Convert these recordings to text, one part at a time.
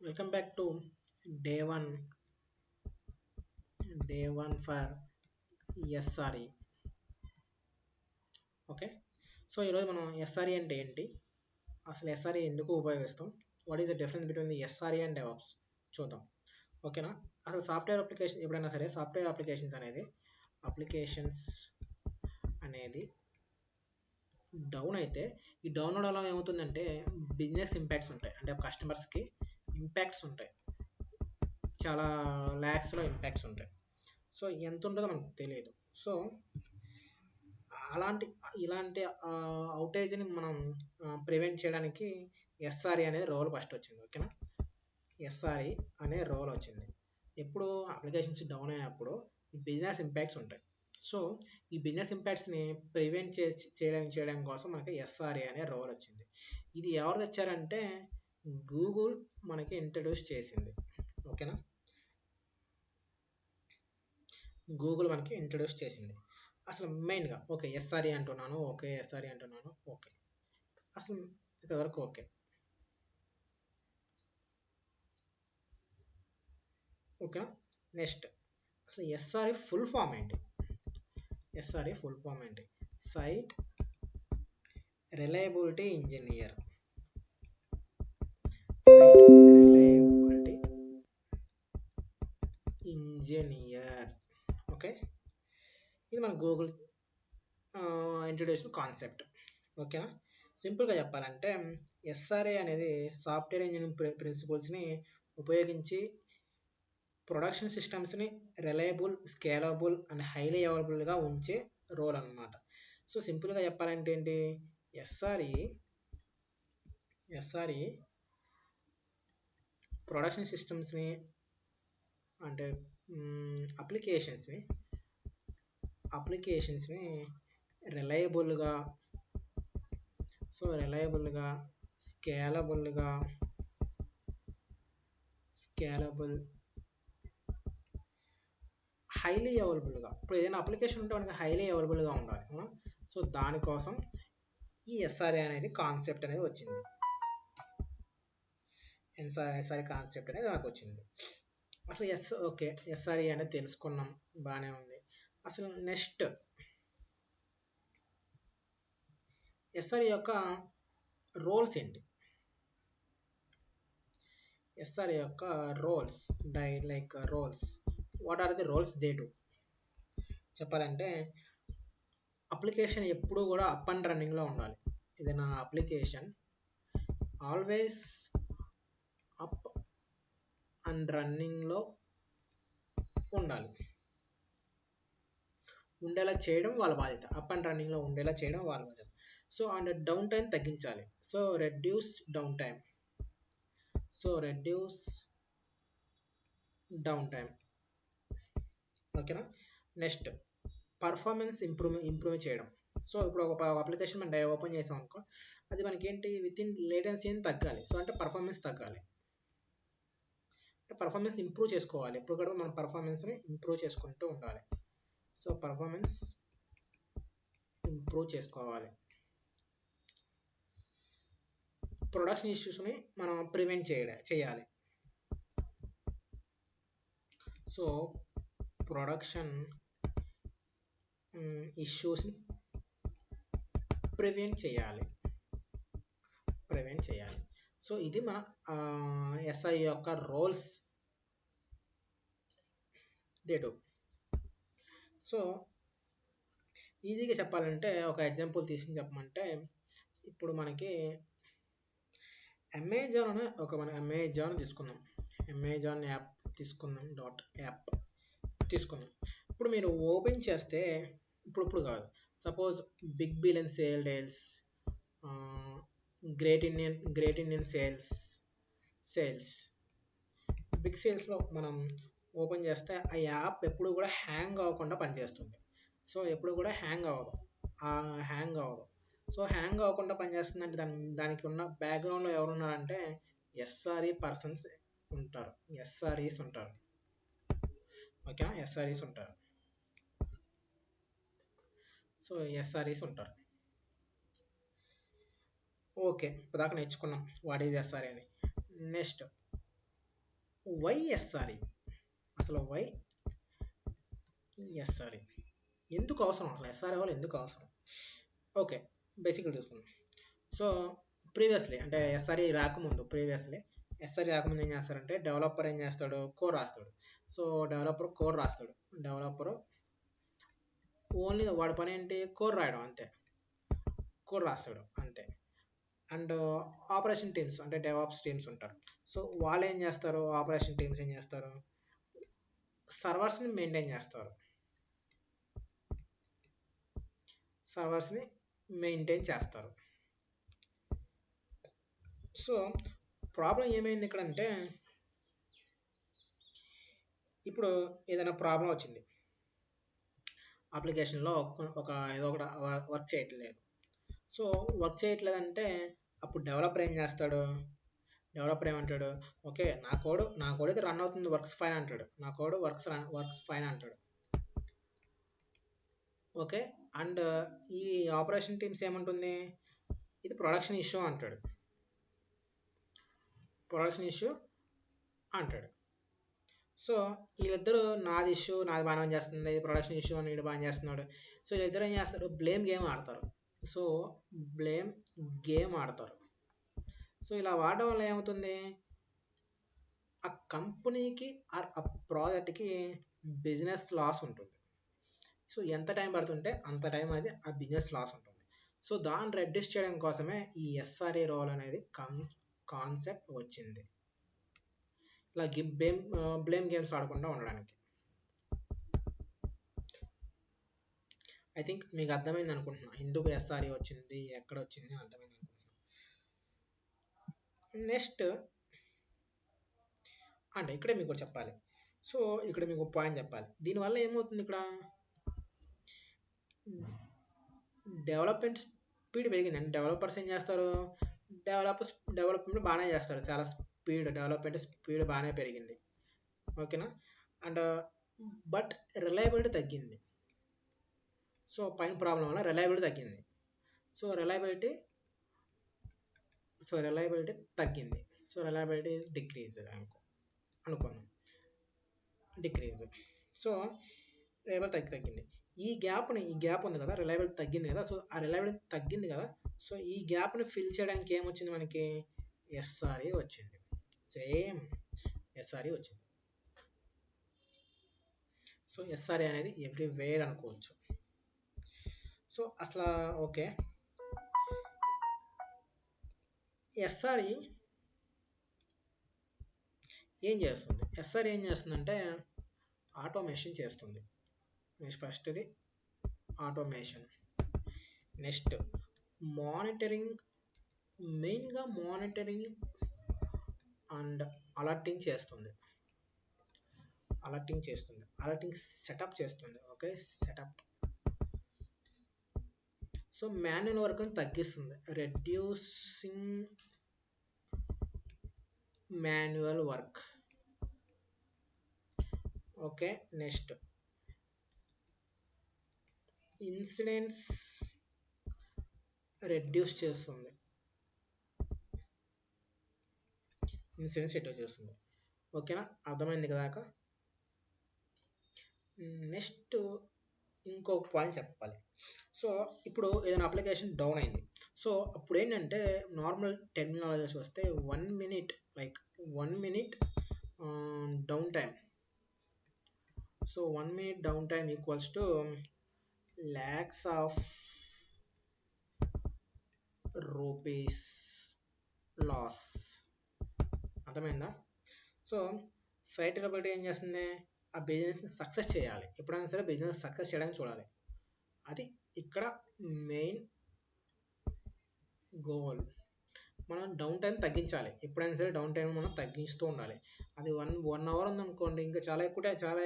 Welcome back to day one for SRE. Okay, so ఈరోజు మనం SRE అంటే ఏంటి, అసలు ఎస్ఆర్ఈ ఎందుకు ఉపయోగిస్తాం, what is the difference between the SRE and DevOps చూద్దాం. ఓకేనా. అసలు సాఫ్ట్వేర్ అప్లికేషన్ ఎప్పుడైనా సరే సాఫ్ట్వేర్ అప్లికేషన్స్ అనేది డౌన్ అయితే ఈ డౌన్ అవడం వల్ల ఏమవుతుందంటే బిజినెస్ ఇంపాక్ట్స్ ఉంటాయి, అంటే కస్టమర్స్కి ఇంపాక్ట్స్ ఉంటాయి, చాలా ల్యాక్స్లో ఇంపాక్ట్స్ ఉంటాయి. సో ఎంత ఉంటుందో మనకు తెలియదు. సో ఇలాంటి అవుటేజ్ని మనం ప్రివెంట్ చేయడానికి ఎస్ఆర్ఈ అనే రోల్ ఫస్ట్ వచ్చింది. ఓకేనా, ఎస్ఆర్ఈ అనే రోల్ వచ్చింది. ఎప్పుడు అప్లికేషన్స్ డౌన్ అయినప్పుడు ఈ బిజినెస్ ఇంపాక్ట్స్ ఉంటాయి. సో ఈ బిజినెస్ ఇంపాక్ట్స్ని ప్రివెంట్ చేయడం కోసం మనకి ఎస్ఆర్ఈ అనే రోల్ వచ్చింది. ఇది ఎవరు తెచ్చారంటే గూగుల్ మనకి ఇంట్రడ్యూస్ చేసింది. ఓకేనా, గూగుల్ మనకి ఇంట్రడ్యూస్ చేసింది. అసలు మెయిన్గా ఓకే ఎస్ఆర్ఈ అంటున్నాను, ఓకే అసలు ఇంతవరకు ఓకే. ఓకేనా, నెక్స్ట్ అసలు ఎస్ఆర్ఈ ఫుల్ ఫామ్ ఏంటి? Site reliability engineer. ఓకే, ఇది మన గూగుల్ ఇంట్రడ్యూషన్ కాన్సెప్ట్. ఓకేనా, సింపుల్గా చెప్పాలంటే ఎస్ఆర్ఏ అనేది సాఫ్ట్వేర్ ఇంజనీరింగ్ ప్రిన్సిపల్స్ని ఉపయోగించి ప్రొడక్షన్ సిస్టమ్స్ని రిలయబుల్, స్కేలబుల్ అండ్ హైలీ అవైలబుల్గా ఉంచే రోల్ అన్నమాట. సో సింపుల్గా చెప్పాలంటే ఏంటి, ఎస్ఆర్ఈ ప్రొడక్షన్ సిస్టమ్స్ని అంటే అప్లికేషన్స్ని రిలయబుల్గా, స్కేలబుల్, హైలీ అవైలబుల్గా. ఇప్పుడు ఏదైనా అప్లికేషన్ ఉంటే మనకి హైలీ అవైలబుల్గా ఉండాలి. సో దానికోసం ఈ ఎస్ఆర్ఏ అనేది కాన్సెప్ట్ అనేది వచ్చింది. ఎస్ఆర్ఏ కాన్సెప్ట్ అనేది నాకు వచ్చింది. అసలు ఓకే ఎస్ఆర్ఏ అనేది తెలుసుకున్నాం, బాగానే ఉంది. అసలు నెక్స్ట్ ఎస్ఆర్ఏ యొక్క రోల్స్ ఏంటి? ఎస్ఆర్ఏ యొక్క roles what are the roles they do చెప్పాలంటే అప్లికేషన్ ఎప్పుడు కూడా అప్ అండ్ రన్నింగ్లో ఉండాలి. ఏదైనా అప్లికేషన్ ఆల్వేస్ అప్ అండ్ రన్నింగ్లో ఉండేలా చేయడం వాళ్ళ బాధ్యత. అప్ అండ్ రన్నింగ్లో ఉండేలా చేయడం వాళ్ళ బాధ్యత. సో అండ్ డౌన్ టైం తగ్గించాలి. So reduce down time. ఓకేనా, నెక్స్ట్ పర్ఫార్మెన్స్ ఇంప్రూవ్ చేయడం. సో ఇప్పుడు ఒక అప్లికేషన్ మనం ఓపెన్ చేసాం అనుకో, అది మనకి ఏంటి విత్ ఇన్ లేటెన్సీ తగ్గాలి. సో అంటే పర్ఫార్మెన్స్ తగ్గాలి, పర్ఫార్మెన్స్ ఇంప్రూవ్ చేసుకోవాలి. ఎప్పుడు కూడా మనం పర్ఫార్మెన్స్ని ఇంప్రూవ్ చేసుకుంటూ ఉండాలి. సో పర్ఫార్మెన్స్ ఇంప్రూవ్ చేసుకోవాలి. ప్రొడక్షన్ ఇష్యూస్ని మనం ప్రివెంట్ చేయాలి. సో ప్రొడక్షన్ ఇష్యూస్ని ప్రివెంట్ చేయాలి. సో ఇది మన ఎస్ఐ యొక్క రోల్స్ దే డూ. సో ఈజీగా చెప్పాలంటే ఒక ఎగ్జాంపుల్ తీసుకుని చెప్పమంటే, ఇప్పుడు మనకి అమెజాన్ తీసుకుందాం. అమెజాన్ యాప్ తీసుకుందాం, యాప్ తీసుకుందాం. ఇప్పుడు మీరు ఓపెన్ చేస్తే ఇప్పుడు కాదు, suppose big billion sales, great Indian sales, big సేల్స్లో మనం ఓపెన్ చేస్తే ఆ యాప్ ఎప్పుడు కూడా హ్యాంగ్ అవ్వకుండా పనిచేస్తుంది. సో ఎప్పుడు కూడా హ్యాంగ్ అవ్వదు. సో హ్యాంగ్ అవ్వకుండా పనిచేస్తుందంటే దానికి ఉన్న బ్యాక్గ్రౌండ్లో ఎవరు ఉన్నారంటే ఎస్ఆర్ఈస్ ఉంటారు. ఓకేనా, ఎస్ఆర్ఈస్ ఉంటారు. సో ఎస్ఆర్ఈస్ ఉంటారు. ఓకే, ఇప్పటిదాకా నేర్చుకున్నాం వాట్ ఈజ్ ఎస్ఆర్ఈ అని. Next why SRE? అసలు వై ఎస్ఆర్ఈ ఎందుకు అవసరం? అసలు ఎస్ఆర్ఈ వాళ్ళు ఎందుకు అవసరం? ఓకే, బేసిక్గా చూసుకుందాం. సో ప్రీవియస్లీ అంటే ఎస్ఆర్ఈ రాకముందు ఏం చేస్తారంటే డెవలపర్ ఏం చేస్తాడు, కోడ్ రాస్తాడు. సో డెవలపర్ కోడ్ రాస్తాడు. డెవలపర్ ఓన్లీ వాడి పని ఏంటి, కోడ్ రాయడం అంతే, కోడ్ రాస్తాడు అంతే. అండ్ ఆపరేషన్ టీమ్స్ అంటే డెవాప్స్ టీమ్స్ ఉంటారు. సో వాళ్ళు ఏం చేస్తారు, ఆపరేషన్ టీమ్స్ ఏం చేస్తారు, సర్వర్స్ని మెయింటైన్ చేస్తారు. సర్వర్స్ని మెయింటైన్ చేస్తారు. సో ప్రాబ్లం ఏమైంది ఇక్కడ అంటే, ఇప్పుడు ఏదైనా ప్రాబ్లం వచ్చింది అప్లికేషన్లో, ఏదో ఒకటి వర్క్ చేయట్లేదు. సో వర్క్ చేయట్లేదంటే అప్పుడు డెవలపర్ ఏం చేస్తాడు, డెవలపర్ ఏమంటాడు, ఓకే నా కోడ్ అయితే రన్ అవుతుంది, వర్క్స్ ఫైన్ అంటాడు, నా కోడ్ వర్క్స్ ఫైన్ అంటాడు. ఓకే, అండ్ ఈ ఆపరేషన్ టీమ్స్ ఏమంటుంది, ఇది ప్రొడక్షన్ ఇష్యూ అంటాడు, ప్రొడక్షన్ ఇష్యూ అంటాడు. సో వీళ్ళిద్దరూ నాది బాగానే చేస్తుంది, ప్రొడక్షన్ ఇష్యూ అని వీడు బాగా చేస్తున్నాడు. సో వీళ్ళిద్దరు ఏం చేస్తారు, బ్లేమ్ గేమ్ ఆడతారు. సో బ్లేమ్ గేమ్ ఆడతారు. సో ఇలా వాడడం వల్ల ఏమవుతుంది, ఆ కంపెనీకి ఆ ప్రాజెక్ట్కి బిజినెస్ లాస్ ఉంటుంది. సో ఎంత టైం పడుతుంటే అంత టైం అది ఆ బిజినెస్ లాస్ ఉంటుంది. సో దాన్ని రెడ్యూస్ చేయడం కోసమే ఈ ఎస్ఆర్ఏ రోల్ అనేది కాన్సెప్ట్ వచ్చింది, ఇలా బ్లేమ్ గేమ్స్ ఆడకుండా ఉండడానికి. ఐ థింక్ మీకు అర్థమైంది అనుకుంటున్నా ఎందుకు ఎస్ఆర్ఏ వచ్చింది, ఎక్కడ వచ్చింది అర్థమైంది అనుకుంటున్నా. నెక్స్ట్ అంటే ఇక్కడే మీకు చెప్పాలి. సో ఇక్కడ మీకు పాయింట్ చెప్పాలి, దీనివల్ల ఏమవుతుంది, ఇక్కడ డెవలప్మెంట్ స్పీడ్ పెరిగింది. అంటే డెవలపర్స్ ఏం చేస్తారు, డెవలప్మెంట్ బాగానే చేస్తారు, చాలా డెవలప్మెంట్ స్పీడ్ బాగానే పెరిగింది. ఓకేనా, అండ్ బట్ రిలయబిలిటీ తగ్గింది. సో పైన ప్రాబ్లం వల్ల రిలయబిలిటీ తగ్గింది. సో రిలయబిలిటీ తగ్గింది. సో రిలయబిలిటీ ఈజ్ డిక్రీజ్ అనుకున్నాం, డిక్రీజ్. సో రిలయబిలిటీ తగ్గింది. ఈ గ్యాప్ ఉంది కదా, రిలయబిలిటీ తగ్గింది కదా. సో ఆ రిలయబిలిటీ తగ్గింది కదా, సో ఈ గ్యాప్ని ఫిల్ చేయడానికి ఏమొచ్చింది మనకి, ఎస్ఆర్ఈ వచ్చింది. సేమ్ ఎస్ఆర్ఈ వచ్చింది. సో ఎస్ఆర్ఈ అనేది ఎవ్రీవేర్ అనుకోవచ్చు. సో అసలు ఓకే, ఎస్ఆర్ఈ ఏం చేస్తుంది, ఎస్ఆర్ఈ ఏం చేస్తుందంటే ఆటోమేషన్ చేస్తుంది. ఫస్ట్ది ఆటోమేషన్, నెక్స్ట్ మానిటరింగ్, మెయిన్గా మానిటరింగ్ అండ్ అలర్టింగ్ చేస్తుంది, అలర్టింగ్ సెటప్ చేస్తుంది. Okay, setup. సో మాన్యువల్ వర్క్ని తగ్గిస్తుంది, reducing manual work. Okay, next incidents reduce చేస్తుంది, ఓకేనా, అర్థమైంది కదా. నెక్స్ట్ ఇంకొక పాయింట్ చెప్పాలి. సో ఇప్పుడు ఏదైనా అప్లికేషన్ డౌన్ అయింది. సో అప్పుడు ఏంటంటే నార్మల్ టెర్మినాలజీస్ వస్తే 1 minute down time. So 1 minute down time equals to lakhs of rupees loss. అర్థమైందా? సో సైట్ రిలయబిలిటీ ఏం చేస్తుంది, ఆ బిజినెస్ని సక్సెస్ చేయాలి. ఎప్పుడైనా సరే బిజినెస్ సక్సెస్ చేయడానికి చూడాలి, అది ఇక్కడ మెయిన్ గోల్. మనం డౌన్ టైం తగ్గించాలి, ఎప్పుడైనా సరే డౌన్ టైం మనం తగ్గిస్తూ ఉండాలి. అది 1 hour ఉందనుకోండి, ఇంకా చాలా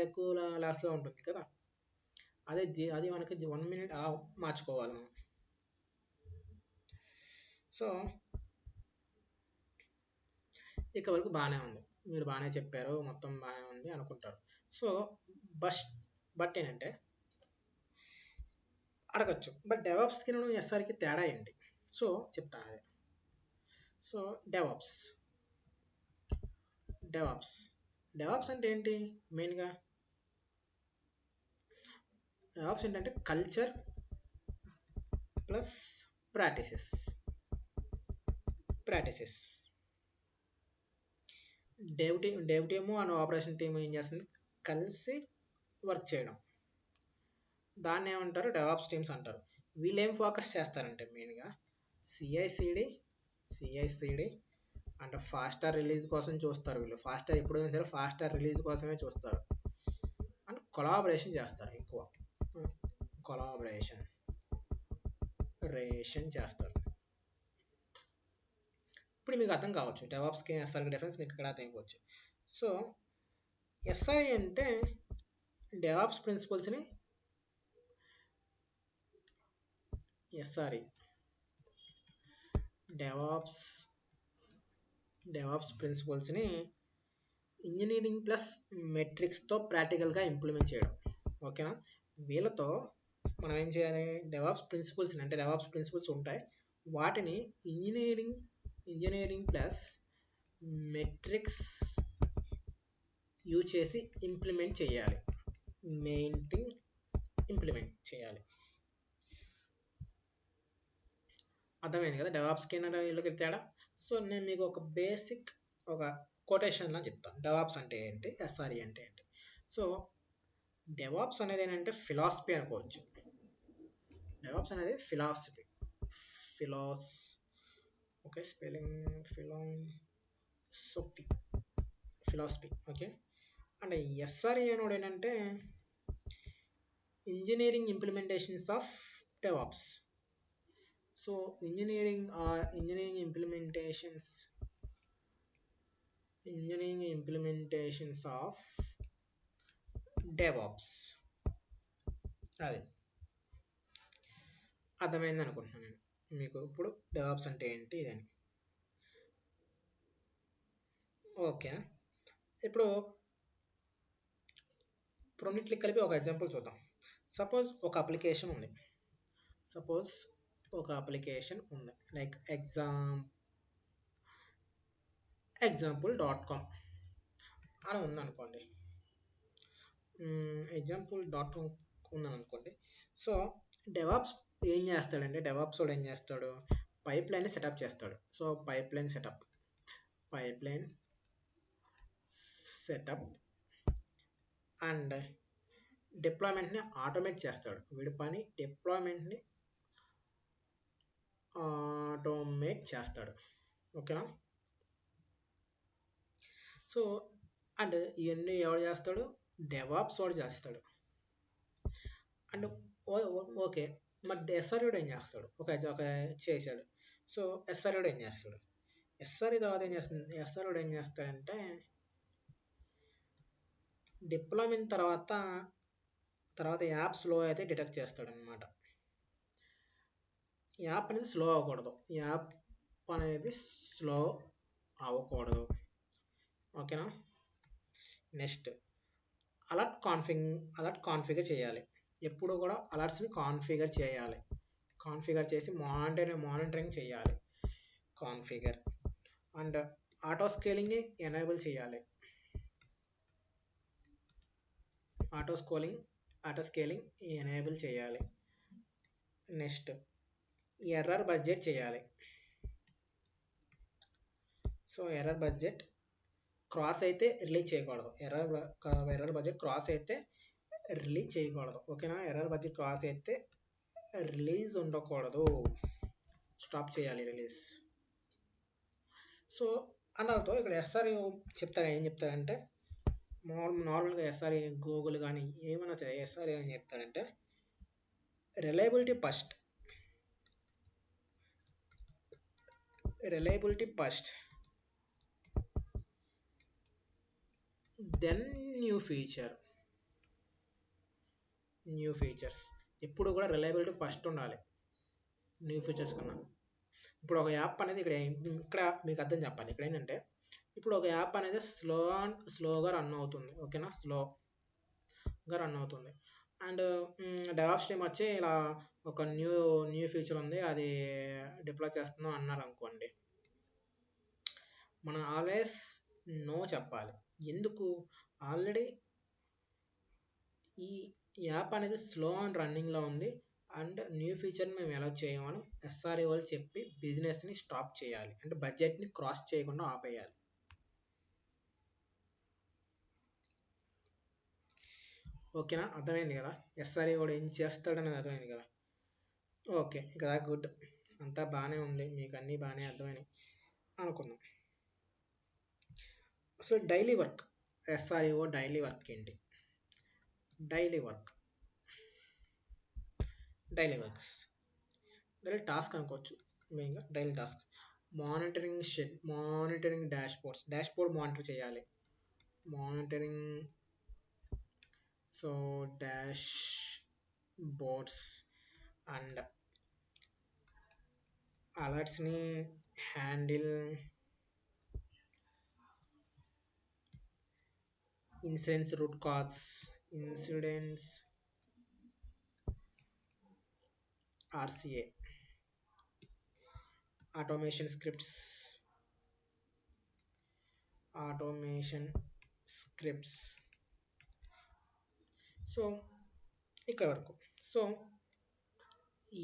ఎక్కువ లాస్లో ఉంటుంది కదా. అది మనకి 1 minute మార్చుకోవాలి మనం. సో ఇక వరకు బాగానే ఉంది, మీరు బాగానే చెప్పారు, మొత్తం బాగానే ఉంది అనుకుంటారు. సో బట్ ఏంటంటే అడగచ్చు, బట్ డెవాప్స్కి ఎస్ఆర్కి తేడా ఏంటి? సో చెప్తాను అదే. సో డెవాప్స్ డెవాప్స్ అంటే ఏంటి మెయిన్గా? డెవాప్స్ ఏంటంటే culture plus practices. Dev team and operation team ఏం చేస్తుంది? కలిసి వర్క్ చేయడం, దాన్ని ఏమంటారు? డెవాప్స్ టీమ్స్ అంటారు. వీళ్ళు ఏం ఫోకస్ చేస్తారంటే మెయిన్గా సిఐసిడి అంటే ఫాస్టర్ రిలీజ్ కోసం చూస్తారు. వీళ్ళు ఫాస్టర్ ఎప్పుడైనా సరే ఫాస్టర్ రిలీజ్ కోసమే చూస్తారు. అండ్ కొలాబరేషన్ చేస్తారు, ఎక్కువ కొలాబరేషన్ చేస్తారు. ఇప్పుడు మీకు అర్థం కావచ్చు డెవాప్స్కి ఎస్ఆర్కి డిఫరెన్స్ మీకు ఇక్కడ అర్థం అయిపోవచ్చు. సో ఎస్ఐ అంటే డెవాప్స్ ప్రిన్సిపల్స్ని డెవాప్స్ ప్రిన్సిపల్స్ని ఇంజనీరింగ్ ప్లస్ మెట్రిక్స్తో ప్రాక్టికల్గా ఇంప్లిమెంట్ చేయడం. ఓకేనా? వీళ్ళతో మనం ఏం చేయాలి? డెవాప్స్ ప్రిన్సిపల్స్ ఉంటాయి, వాటిని ఇంజనీరింగ్ ప్లస్ మెట్రిక్స్ యూజ్ చేసి ఇంప్లిమెంట్ చేయాలి. మెయిన్ థింగ్ ఇంప్లిమెంట్ చేయాలి. అర్థమైంది కదా డెవాప్స్కి వీళ్ళకి తేడా? సో నేను మీకు ఒక బేసిక్ ఒక కొటేషన్లా చెప్తాను. డెవాప్స్ అంటే ఏంటి, ఎస్ఆర్ఈ అంటే ఏంటి. సో డెవాప్స్ అనేది ఏంటంటే ఫిలాసఫీ అనుకోవచ్చు. డెవాప్స్ అనేది philosophy. Okay, spelling philosophy. Okay. And SRE అనేది ఏంటంటే engineering implementations of DevOps. So engineering implementations of DevOps. అది అర్థమైంది అనుకుంటున్నాను నేను మీకు ఇప్పుడు డెవాప్స్ అంటే ఏంటి ఇదని. ఓకే, ఇప్పుడు రెండిట్లకి కలిపి ఒక ఎగ్జాంపుల్ చూద్దాం. సపోజ్ ఒక అప్లికేషన్ ఉంది, లైక్ example.com అని ఉందనుకోండి. example.com ఉందనుకోండి. సో డెవాప్స్ ఏం చేస్తాడు? పైప్ లైన్ సెటప్ చేస్తాడు. So pipeline setup and డిప్లాయ్మెంట్ని ఆటోమేట్ చేస్తాడు. వీడి పని డిప్లాయ్మెంట్ని ఆటోమేట్ చేస్తాడు. ఓకేనా? సో అండ్ ఇవన్నీ ఎవరు చేస్తాడు? డెవాప్స్ వాడు చేస్తాడు. అండ్ ఓకే, మరి ఎస్ఆర్ఈడు ఏం చేస్తాడు? ఒక చేశాడు. సో ఎస్ఆర్ఈడు ఏం చేస్తాడు? ఎస్ఆర్ఈడు ఏం చేస్తాడంటే డిప్లాయ్మెంట్ తర్వాత యాప్ స్లో అయితే డిటెక్ట్ చేస్తాడు అనమాట. యాప్ అనేది స్లో అవ్వకూడదు. ఓకేనా? నెక్స్ట్ అలర్ట్ కాన్ఫిగర్ చేయాలి. ఎప్పుడు కూడా అలర్ట్స్ని కాన్ఫిగర్ చేసి మానిటరింగ్ చేయాలి. Configure and auto scaling enable చేయాలి. ఆటో స్కేలింగ్ ఎనేబుల్ చేయాలి. నెక్స్ట్ ఎర్రర్ బడ్జెట్ చేయాలి. సో ఎర్రర్ బడ్జెట్ క్రాస్ అయితే రిలీజ్ చేయకూడదు. ఎర్రర్ బడ్జెట్ క్రాస్ అయితే రిలీజ్ చేయకూడదు. ఓకేనా? ఎర్రర్ బడ్జెట్ క్రాస్ అయితే రిలీజ్ ఉండకూడదు, స్టాప్ చేయాలి రిలీజ్. సో అన్నతో ఇక్కడ ఎస్ఆర్ఈ ఏం చెప్తారంటే నార్మల్గా ఎస్ఆర్ఈ గూగుల్ కానీ ఏమైనా సరే ఎస్ఆర్ఈ ఏం చెప్తారంటే reliability first then new features. ఎప్పుడు కూడా రిలయబిలిటీ ఫస్ట్ ఉండాలి న్యూ ఫీచర్స్ కన్నా. ఇప్పుడు ఒక యాప్ అనేది ఇక్కడ మీకు అర్థం చెప్పాలి. ఇక్కడ ఏంటంటే ఇప్పుడు ఒక యాప్ అనేది స్లోగా రన్ అవుతుంది. ఓకేనా? స్లోగా రన్ అవుతుంది. అండ్ డెవాప్స్ టీమ్ వచ్చి ఇలా ఒక న్యూ ఫీచర్ ఉంది, అది డిప్లాయ్ చేస్తున్నాం అన్నారు అనుకోండి. మనం ఆల్వేస్ నో చెప్పాలి. ఎందుకు? ఆల్రెడీ ఈ యాప్ అనేది స్లో అండ్ రన్నింగ్లో ఉంది అండ్ న్యూ ఫీచర్ని మేము ఎలా చేయమని ఎస్ఆర్ఏ వాళ్ళు చెప్పి బిజినెస్ని స్టాప్ చేయాలి, అంటే బడ్జెట్ని క్రాస్ చేయకుండా ఆపేయాలి. ఓకేనా, అర్థమైంది కదా? ఎస్ఆర్ఏ కూడా ఏం చేస్తాడనేది అర్థమైంది కదా? ఓకే, కదా, గుడ్, అంతా బాగానే ఉంది, మీకు అన్నీ బాగానే అర్థమైనాయి అనుకుందాం. సో డైలీ వర్క్, ఎస్ఆర్ఏఓ డైలీ వర్క్ ఏంటి? Daily work, daily works, daily task అనుకోవచ్చు. మెయిన్గా daily task monitoring dashboard monitor చేయాలి. Monitoring, so dashboards and అలర్ట్స్ని handle, incidents root cause, incidents RCA, automation scripts so ఇక్కడ వరకు. So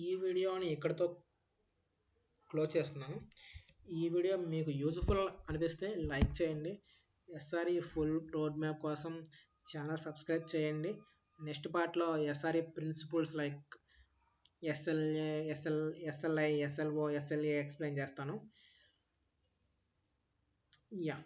ఈ వీడియోని ఇక్కడితో క్లోజ్ చేస్తున్నాను. ఈ వీడియో మీకు యూజ్ఫుల్ అనిపిస్తే లైక్ చేయండి. ఎస్ఆర్ఈ ఫుల్ రోడ్ మ్యాప్ కోసం ఛానల్ సబ్స్క్రైబ్ చేయండి. నెక్స్ట్ పార్ట్లో SRE principles like SLA, SLI, SLO, SLA explain చేస్తాను. యా.